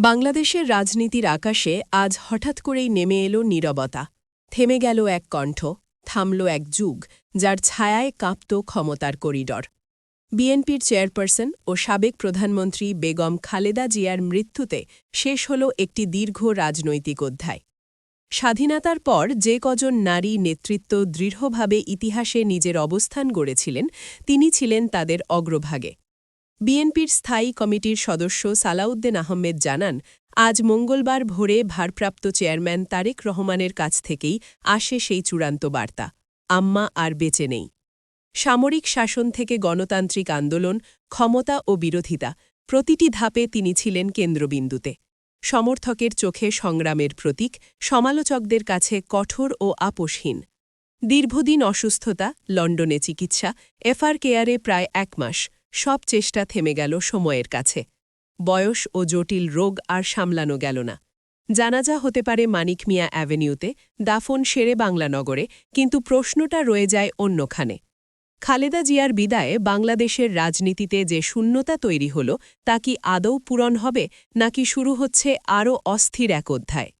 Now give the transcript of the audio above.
বাংলাদেশের রাজনীতির আকাশে আজ হঠাৎ করেই নেমে এলো নীরবতা। থেমে গেল এক কণ্ঠ, থামল এক যুগ, যার ছায়ায় কাঁপত ক্ষমতার করিডর। বিএনপির চেয়ারপারসন ও সাবেক প্রধানমন্ত্রী বেগম খালেদা জিয়ার মৃত্যুতে শেষ হল একটি দীর্ঘ রাজনৈতিক অধ্যায়। স্বাধীনতার পর যে কজন নারী নেতৃত্ব দৃঢ়ভাবে ইতিহাসে নিজের অবস্থান গড়েছিলেন, তিনি ছিলেন তাদের অগ্রভাগে। বিএনপির স্থায়ী কমিটির সদস্য সালাউদ্দিন আহমেদ জানান, আজ মঙ্গলবার ভোরে ভারপ্রাপ্ত চেয়ারম্যান তারেক রহমানের কাছ থেকেই আসে সেই চূড়ান্ত বার্তা, আম্মা আর বেঁচে নেই। সামরিক শাসন থেকে গণতান্ত্রিক আন্দোলন, ক্ষমতা ও বিরোধিতা, প্রতিটি ধাপে তিনি ছিলেন কেন্দ্রবিন্দুতে। সমর্থকের চোখে সংগ্রামের প্রতীক, সমালোচকদের কাছে কঠোর ও আপোষহীন। দীর্ঘদিন অসুস্থতা, লন্ডনে চিকিৎসা, এফআর কেয়ারে প্রায় ১ মাস, সব চেষ্টা থেমে গেল সময়ের কাছে। বয়স ও জটিল রোগ আর সামলানো গেল না। জানাজা হতে পারে মানিক মিয়া অ্যাভিনিউতে, দাফন শেরে বাংলানগরে, কিন্তু প্রশ্নটা রয়ে যায় অন্যখানে। খালেদা জিয়ার বিদায়ে বাংলাদেশের রাজনীতিতে যে শূন্যতা তৈরি হল, তা কি আদৌ পূরণ হবে, নাকি শুরু হচ্ছে আরও অস্থির এক অধ্যায়?